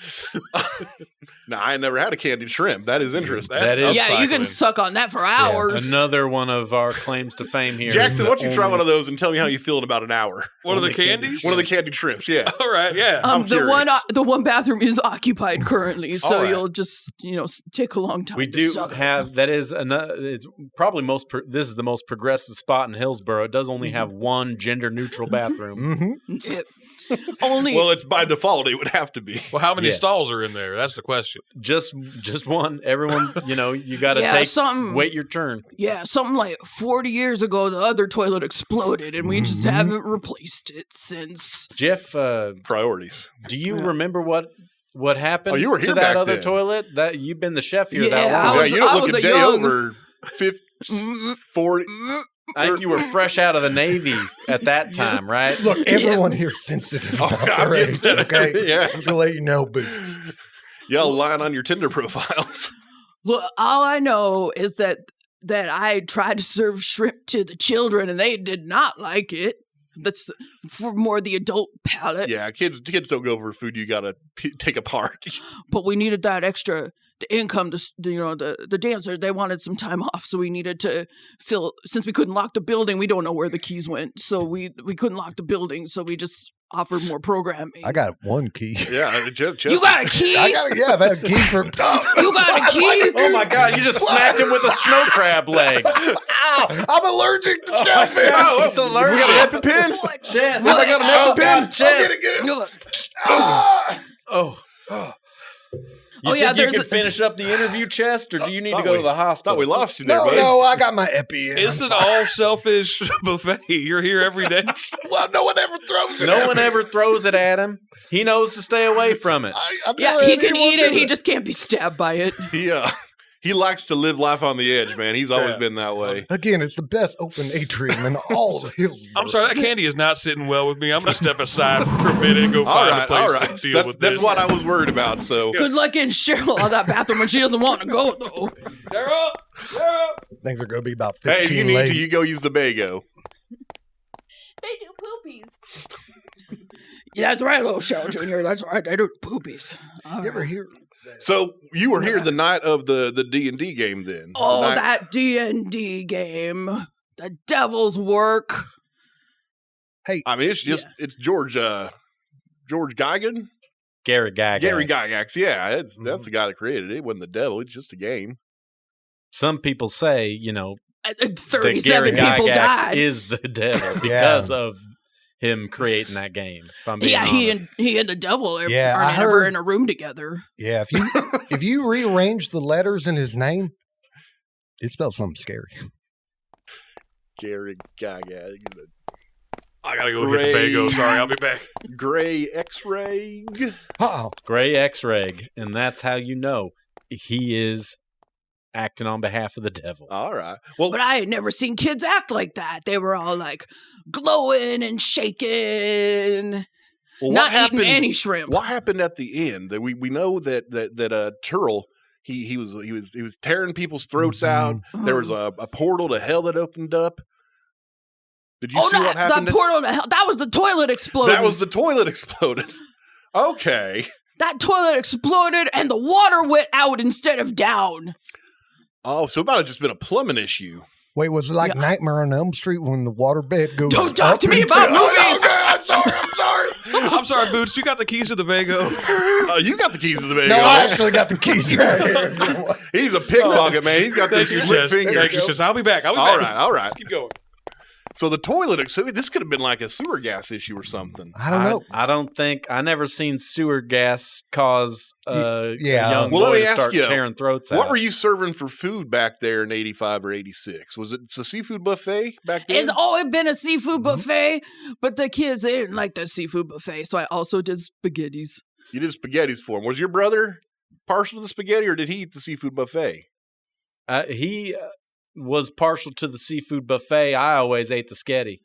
No, I never had a candied shrimp. That is interesting. That is Yeah, you can upcycling. suck on that for hours. Another one of our claims to fame here. Jackson, why don't you try Only- one of those and tell me how you feel in about an hour? One of the Only candy- candies? One of the candied shrimps, yeah. All right, yeah. I'm the one bathroom is occupied currently, so All right. you'll just take a long time. We to do suck. have that is another. It's probably this is the most progressive spot in Hillsboro. It does only have one gender neutral bathroom. Mm-hmm. Yeah. Only Well, it's by default. It would have to be. Well, how many Yeah. stalls are in there? That's the question. Just one. Everyone, you got to Yeah, something- wait your turn. something like 40 years ago, the other toilet exploded, and we just haven't replaced it since. Jeff, Priorities. do you Yeah. remember what happened Oh, you were to here that back other then. toilet? That you've been the chef here Yeah, that long. I was- you don't look was a a day young- over 50, 40. I think you were fresh out of the Navy at that time, right? Look, everyone here's sensitive Oh, about I'm their getting age, that. okay? Yeah. I'm gonna let you know, but Y'all lying on your Tinder profiles. Look, all I know is that I tried to serve shrimp to the children, and they did not like it. That's for more the adult palate. Yeah, kids don't go for food you gotta take apart. But we needed that extra income to the dancers. They wanted some time off, so we needed to fill. Since we couldn't lock the building, we don't know where the keys went, so we couldn't lock the building. So we just offered more programming. I got one key. Yeah, just You got a key? I've had a key for. You got a key? Oh my God! You just smacked him with a snow crab leg. Ow! I'm allergic to shellfish. Oh, he's allergic. We got an EpiPen? Chest. What? I got an EpiPen? Chest. Get it. Look, Oh. Oh, yeah, think you there's can a- finish up the interview, Chest, or do you need to Thought go we- to the hospital? Thought we lost you there, No, buddy. no, I got my epi in. It's I'm an all shellfish buffet. You're here every day. Well, no one ever throws it. No one ever throws it at him. He knows to stay away from it. yeah, he can eat it. He just can't be stabbed by it. He likes to live life on the edge, man. He's always been that way. Again, it's the best open atrium in all of Hillsboro. I'm sorry, that candy is not sitting well with me. I'm going to step aside for a minute and go find a place to deal with this. That's what I was worried about. So Good luck getting Cheryl out of that bathroom when she doesn't want to go, though. Durrel! Things are going to be about 15 hey, if you need late. to, you go use the Bago. They do poopies. Yeah, that's right, little Cheryl Jr. That's right. They do poopies. You ever hear that? So you were here the night of the D&D game then? Oh, that D&D game. The devil's work. Hey, I mean, it's just it's George Gygax? Gary Gygax. Gary Gygax, yeah. That's the guy that created it. It wasn't the devil. It's just a game. Some people say, you know, 37 that Gary people Gygax died. is the devil because of him creating that game. If I'm being honest. He and the devil aren't I ever heard- in a room together. Yeah, if you rearrange the letters in his name, it spells something scary. Gary Gygax. I got to go hit the Bago. Sorry, I'll be back. Gray X-ray. Uh-oh. Gray X-ray, and that's how you know he is acting on behalf of the devil. All right. Well, But I had never seen kids act like that. They were all like glowing and shaking, what not happened, eating any shrimp. What happened at the end? That we know that Durrel he was tearing people's throats out. There was a portal to hell that opened up. Did you see what happened? The portal to hell. That was the toilet exploded. That was the toilet exploded. Okay. That toilet exploded and the water went out instead of down. Oh, so it might have just been a plumbing issue. Wait, was it like Nightmare on Elm Street when the waterbed goes Don't talk up to me and about down? movies. I'm sorry. I'm sorry, Boots. You got the keys to the Bago. You got the keys to the Bago. No, I actually got the keys right here. He's a pickpocket, man. He's got those slick fingers. Thank you, Chess. I'll be back. All right. Let's keep going. So the toilet, so this could have been like a sewer gas issue or something. I don't know. I don't think I never seen sewer gas cause a young Well, let boy me to ask start you, tearing throats out. What were you serving for food back there in 85 or 86? Was it a seafood buffet back then? It's always been a seafood buffet, but the kids, they didn't like the seafood buffet, so I also did spaghettis. You did spaghettis for him. Was your brother partial to the spaghetti, or did he eat the seafood buffet? He was partial to the seafood buffet. I always ate the sketty.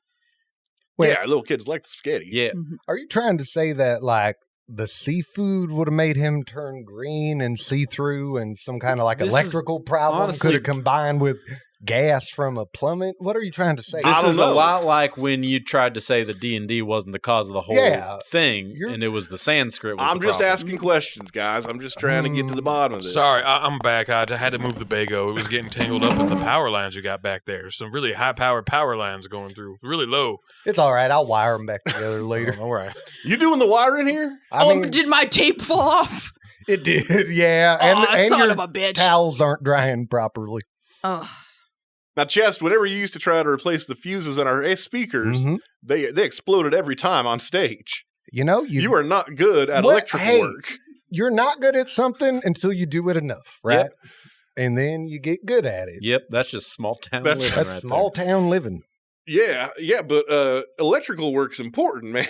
Wait. Yeah, little kids like the spaghetti. Yeah. Are you trying to say that like the seafood would have made him turn green and see through, and some kind of like This is- electrical problem honestly- could have combined with gas from a plummet? What are you trying to say? I This don't is know. a lot like when you tried to say the D&D wasn't the cause of the whole thing, and it was the Sanskrit. I'm just asking questions, guys. I'm just trying to get to the bottom of this. Sorry, I'm back. I had to move the Bago. It was getting tangled up in the power lines you got back there. Some really high-powered power lines going through. Really low. It's all right. I'll wire them back together later. All right. You doing the wire in here? I mean, Did my tape fall off? it did, yeah. And son your of a bitch. towels aren't drying properly. Oh, Now, Chest, whenever you used to try to replace the fuses in our speakers, Mhm. they exploded every time on stage. You know, You are not good at Well, electrical hey, work. you're not good at something until you do it enough, right? Yep. And then you get good at it. Yep, that's just small town That's- living That's right small town living. Yeah, but electrical work's important, man.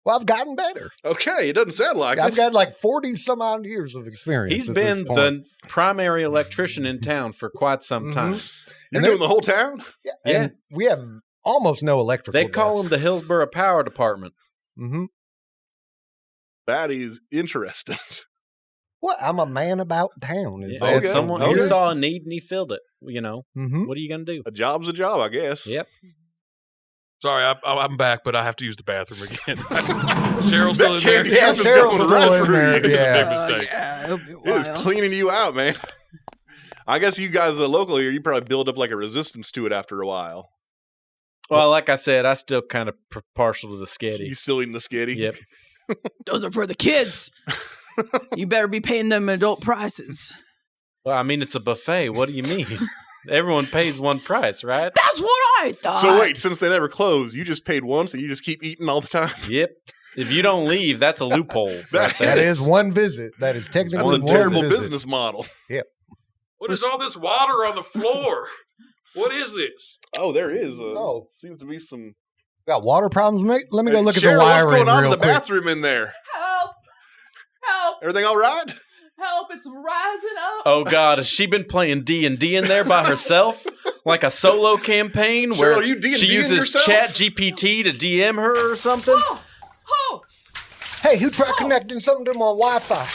Well, I've gotten better. Okay, it doesn't sound like I've it. got like 40 some odd years of there. experience. He's at been this point. the primary electrician in town for quite some time. You're and doing the whole town? Yeah, Yeah. and we have almost no electrical. They call him the Hillsboro Power Department. Mm-hmm. That is interesting. What? I'm a man about town. Is Yeah. that Okay. Someone Okay. he saw a need and he filled it. You know, Mm-hmm. what are you gonna do? A job's a job, I guess. Yep. Sorry, I'm back, but I have to use the bathroom again. Cheryl's still in That there. candy Yeah, strip is Cheryl's going still right in through there, you. yeah. Big mistake. yeah, it'll be a It is while. cleaning you out, man. I guess you guys local here, you probably build up like a resistance to it after a while. Well, like I said, I still kind of partial to the sketty. You still eating the skitty? Yep. Those are for the kids. You better be paying them adult prices. Well, I mean, it's a buffet. What do you mean? Everyone pays one price, right? That's what I thought. So wait, since they never close, you just paid once and you just keep eating all the time? Yep. If you don't leave, that's a loophole. Right That there. That is one visit. That is technically That's a one terrible visit. business model. What is all this water on the floor? What is this? Oh, there is. Oh. Seems to be some. Got water problems, mate? Let me go look at Cheryl, the wiring what's going on in real the quick. bathroom in there? Help! Help! Everything all right? Help! it's rising up. Oh God, has she been playing D&D in there by herself? Like a solo campaign where Cheryl, are you D&D she uses yourself? Chat GPT to DM her or something? Oh, Hey, who tried connecting something to my Wi-Fi?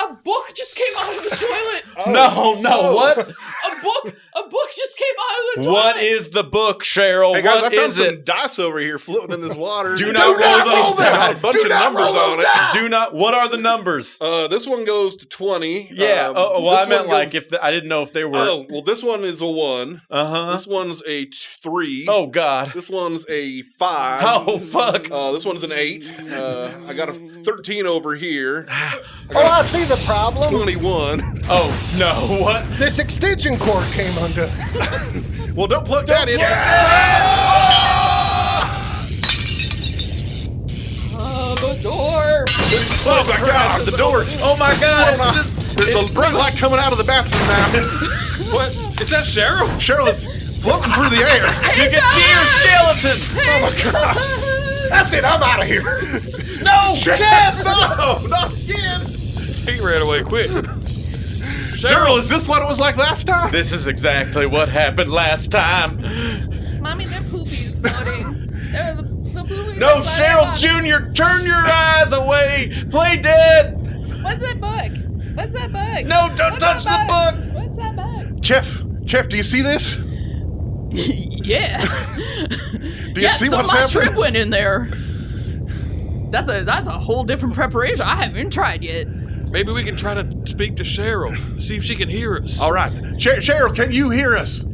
a book just came out of the toilet. No, what? A book just came out of the toilet. What is the book, Cheryl? Hey guys, What I found is some it? dice over here floating in this water. Do not roll those Got dice. a bunch of numbers on it. Do not. What are the numbers? This one goes to 20. Yeah. Well, this I meant one like goes- I didn't know if they were. Oh, well, this one is a 1. Uh-huh. This one's a 3. Oh God. This one's a 5. Oh fuck. This one's an 8. I got a 13 over here. Oh, I see the problem. 21. Oh no. What? This extension cord came undone. Well, don't plug that in. Oh, the door. Oh my God, the door. Oh my God. There's a bright light coming out of the bathroom now. What? Is that Cheryl? Cheryl is floating through the air. You can see her skeleton. Oh my God. That's it. I'm out of here. No, Jeff. No, not again. He ran away quick. Cheryl, is this what it was like last time? This is exactly what happened last time. Mommy, they're poopies floating. They're the poopies. No, are Cheryl floating. Jr., turn your eyes away. Play dead. What's that book? What's that book? No, don't touch the book. What's that book? Jeff, do you see this? Yeah. Do you see so what's my happening? shrimp went in there. That's a whole different preparation. I haven't even tried yet. Maybe we can try to speak to Cheryl, see if she can hear us. All right. Cheryl, can you hear us?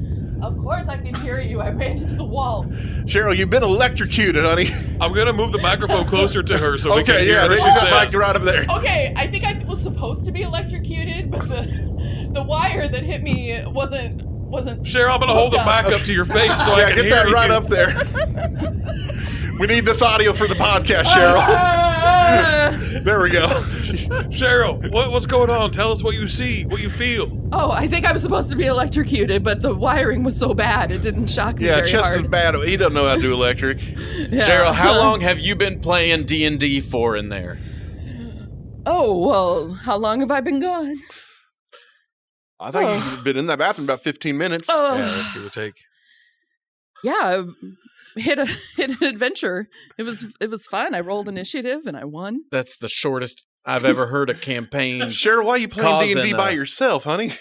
Of course I can hear you. I ran into the wall. Cheryl, you've been electrocuted, honey. I'm gonna move the microphone closer to her so we can Okay, hear yeah, what there's she that mic says. right up there. Okay, I think I was supposed to be electrocuted, but the wire that hit me wasn't. Cheryl, I'm gonna hold the hooked mic up to your face so I Yeah, can get hear that you. right up there. We need this audio for the podcast, Cheryl. There we go. Cheryl, what's going on? Tell us what you see, what you feel. Oh, I think I was supposed to be electrocuted, but the wiring was so bad it didn't shock me Yeah, very Chester's hard. bad. He doesn't know how to do electric. Yeah. Cheryl, how long have you been playing D&D for in there? Oh, well, how long have I been gone? I think you've been in that bathroom about 15 minutes. Oh, Yeah, give or take. yeah, hit an adventure. It was fun. I rolled initiative and I won. That's the shortest I've ever heard a campaign. Cheryl, why are you playing Causing, D&D by yourself, honey?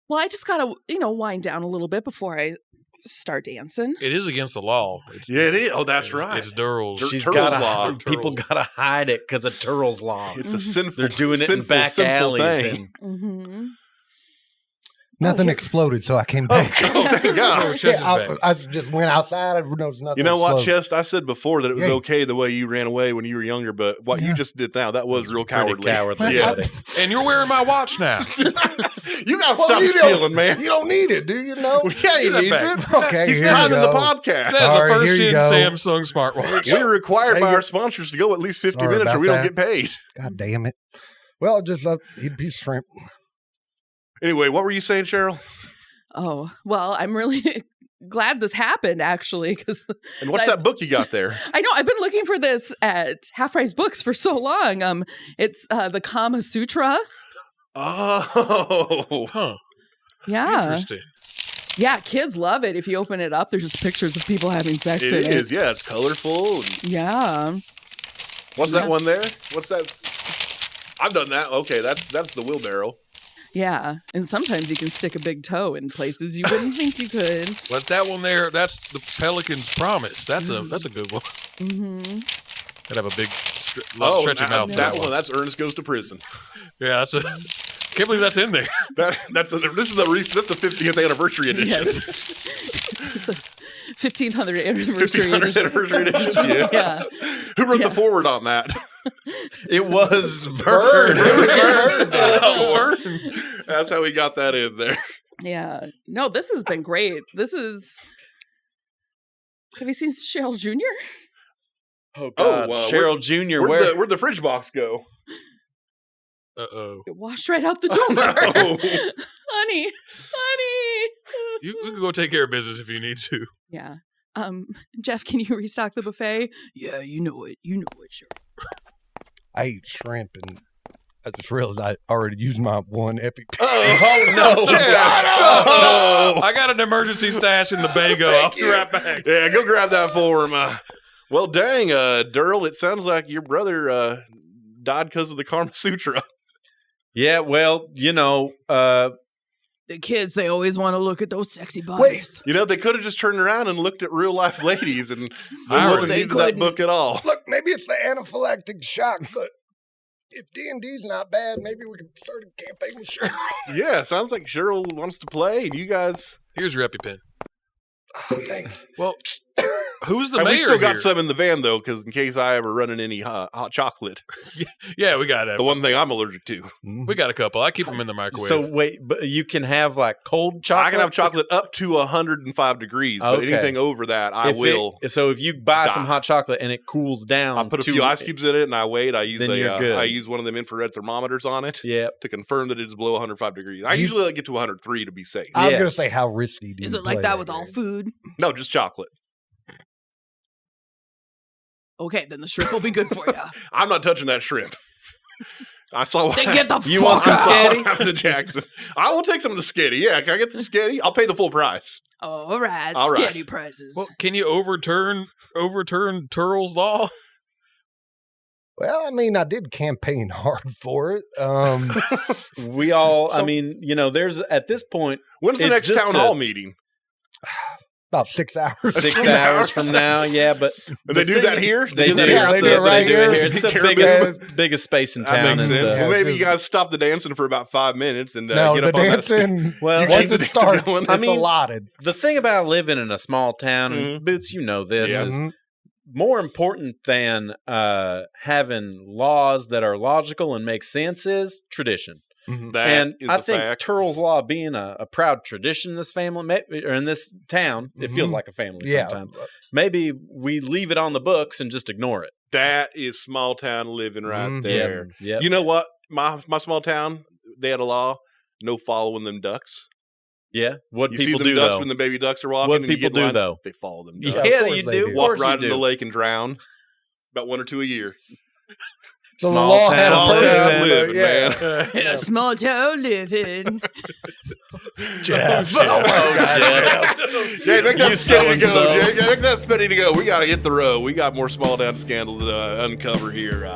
Well, I just gotta, wind down a little bit before I start dancing. It is against the law. It's, Yeah, it is. Oh, that's it's- right. It's Durrel's. She's Turtle's gotta, law. people gotta hide it because of Turtle's law. It's a sinful They're doing it in sinful, back sinful alleys. thing. Mm-hmm. Nothing exploded, so I came back. Oh, thank God. Oh, Chester's Yeah, back. I just went outside. I noticed nothing. You know what, exploded. Chest? I said before that it was Yeah. okay the way you ran away when you were younger, but what you Yeah. just did now, that was real Pretty cowardly. cowardly. Yeah. buddy. And you're wearing my watch now. You gotta Well, stop you don't- stealing, man. You don't need it, do you? No. Yeah, he Give that needs back. it. Okay, He's here timing you the go. podcast. That's Sorry, the here first you in go. Samsung smartwatch. We're required Take by it. our sponsors to go at least 50 Sorry minutes or about we don't that. get paid. God damn it. Well, just he'd be shrimp. Anyway, what were you saying, Cheryl? Oh, well, I'm really glad this happened, actually, because And what's I- that book you got there? I know I've been looking for this at Half Price Books for so long. It's the Kama Sutra. Oh. Huh. Yeah, Interesting. yeah, kids love it. If you open it up, there's just pictures of people having sex It in it. is. Yeah, it's colorful. And Yeah. what's Yeah. that one there? What's that? I've done that. Okay, that's the wheelbarrow. Yeah, and sometimes you can stick a big toe in places you wouldn't think you could. But that one there, that's the Pelican's Promise. That's a good one. Mm-hmm. Could have a big, lot stretchy mouth. That one. That's Ernest Goes to Prison. Yeah, that's a. Can't believe that's in there. This is the 50th anniversary edition. Yes, it's a 1500th anniversary 1500th edition. anniversary edition. Yeah. Yeah, Who wrote Yeah. the forward on that? It was Bird. That's how we got that in there. yeah. No, this has been great. This is. Have you seen Cheryl Jr.? Oh, God. Cheryl Jr., Where'd the fridge box go? Uh-oh. It washed right out the door. Oh. honey. You can go take care of business if you need to. Yeah. Jeff, can you restock the buffet? Yeah, you know it. Sure. I eat shrimp and I just realized I already used my one epic. Oh no! I got an emergency stash in the Bago. I'll be right back. Yeah, go grab that for him. Well, dang, Durrel, it sounds like your brother died because of the Kama Sutra. Yeah, well, The kids, they always want to look at those sexy bodies. You know, they could have just turned around and looked at real life ladies, and they Aron, wouldn't they need that couldn't. book at all. Look, maybe it's the anaphylactic shock, but if D&D's not bad, maybe we can start a campaign with Cheryl. Yeah, sounds like Cheryl wants to play, and you guys. Here's your EpiPen. Thanks. Well, who's the And mayor we still got here? some in the van though, because in case I ever run in any hot chocolate, Yeah, we got it. the one thing I'm allergic to. We got a couple. I keep them in the microwave. So wait, but you can have like cold chocolate. I can have chocolate up to 105 degrees, but Okay. anything over that, I will. So if you buy some die. hot chocolate and it cools down, I put a to- few ice cubes in it, and I wait. I use Then you're good. I use one of them infrared thermometers on it Yeah, to confirm that it is below 105 degrees. I You- usually like get to 103 to be safe. I was Yeah. going to say, how risky do you Is it like play that with all game? food? No, just chocolate. Okay, then the shrimp will be good for you. I'm not touching that shrimp. I saw. Then get the You fuck want some out. sketty? After Jackson, I will take some of the sketty. Yeah, can I get some sketty? I'll pay the full price. All right, All right. sketty prices. well, can you overturn Turrell's law? Well, I mean, I did campaign hard for it. we all. I So- mean, there's at this point When's the It's next just town a- hall meeting? About 6 hours. 6 2 hours hours. from now. Yeah, but And they the do thing- that here. They do. that Yeah, here at they the- do it right They do it here. here. It's the Caribou. biggest space in That town. makes and sense. the- Well, maybe just- you guys stop the dancing for about 5 minutes and No, get the up on that. dancing, Well, keep once the it dancing starts, going. it's I mean, allotted. The thing about living in a small town, and Mhm. Boots, you know this, Yeah. is Mhm. more important than having laws that are logical and make sense is tradition. Mhm. That And is I the think fact. Turrell's Law being a proud tradition in this family, or in this town, it feels Mhm. like a family Yeah. sometimes. Maybe we leave it on the books and just ignore it. That is small town living right Mhm. there. Yeah. You know what? My small town, they had a law: no following them ducks. Yeah. What You see people them do, ducks though. when the baby ducks are walking. What and you people get in do, line, though. they follow them. Yeah, Ducks. of you course they do. do. Of Walk course right you into do. the lake and drown. About 1 or 2 a year. So the Small law town had a Small purpose, town but living, yeah. man. In a small town living. Jeff. Oh, God, Jay, make that You steady to go. so-and-so. Jay, make that steady to go. We got to hit the road. We got more small town scandal to uncover here.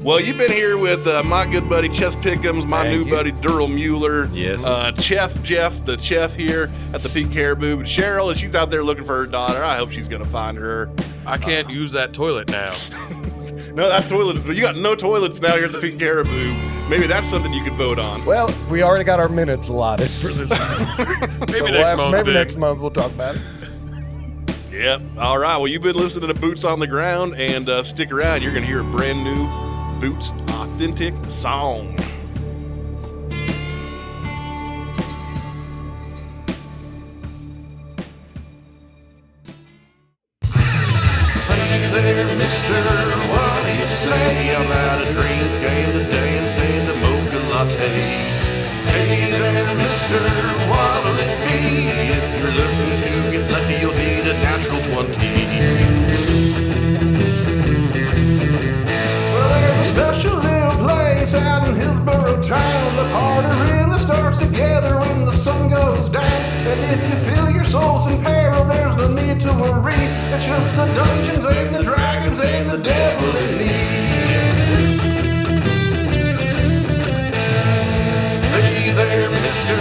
Well, you've been here with my good buddy Chess Pickums, my Thank new you. buddy Durrel Mueller. Yes. Chef Jeff, the chef here at the Pink Caribou. But Cheryl, she's out there looking for her daughter. I hope she's going to find her. I can't use that toilet now. No, that toilet. You got no toilets now here at the Pink Caribou. Maybe that's something you could vote on. Well, we already got our minutes allotted for this. Maybe next month. Maybe then. next month we'll talk about it. Yep. All right. Well, you've been listening to Boots on the Ground, and stick around. You're going to hear a brand new Boots authentic song. Hey there, mister, what do you say about a drink and a dance and a mocha latte? Hey there, mister, what'll it be? If you're looking to get lucky, you'll need a natural 20. Well, there's a special little place out in Hillsboro town. The party really starts together when the sun goes down. And if you feel your soul's in peril, there's no need to worry. It's just the dungeons and the dragons and the devil in me. Hey there, mister,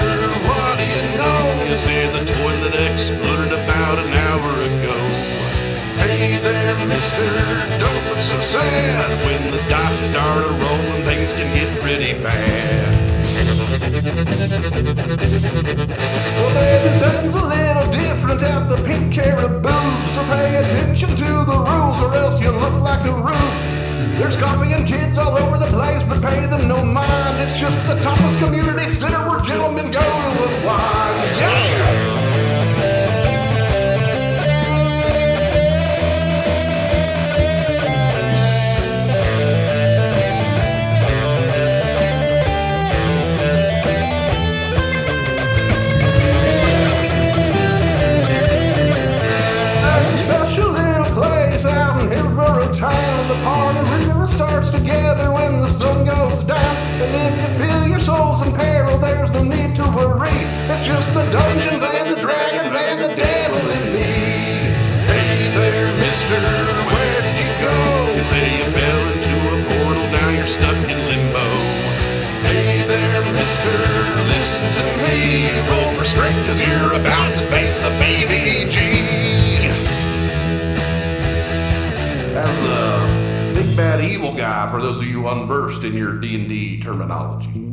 what do you know? You said the toilet exploded about an hour ago. Hey there, mister, don't look so sad. When the dice start a-rolling, things can get pretty bad. Well, baby, things a little different at the Pink Caribou. So pay attention to the rules or else you look like a rube. There's coffee and kids all over the place, but pay them no mind. It's just the topless community center where gentlemen go to unwind. Yeah! sister, listen to me. Roll for strength, cause you're about to face the BBG. As the big bad evil guy, for those of you unversed in your D&D terminology.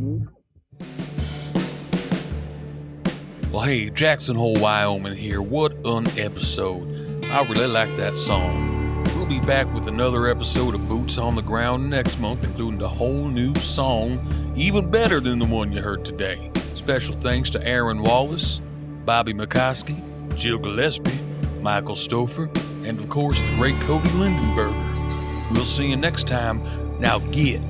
Well, hey, Jackson Hole, Wyoming here. What an episode. I really like that song. We'll be back with another episode of Boots on the Ground next month, including a whole new song, even better than the one you heard today. Special thanks to Aron Wallis, Bobby McCoskey, Jill Gillespie, Michael Stouffer, and of course the great Cody Lindenberger. We'll see you next time. Now get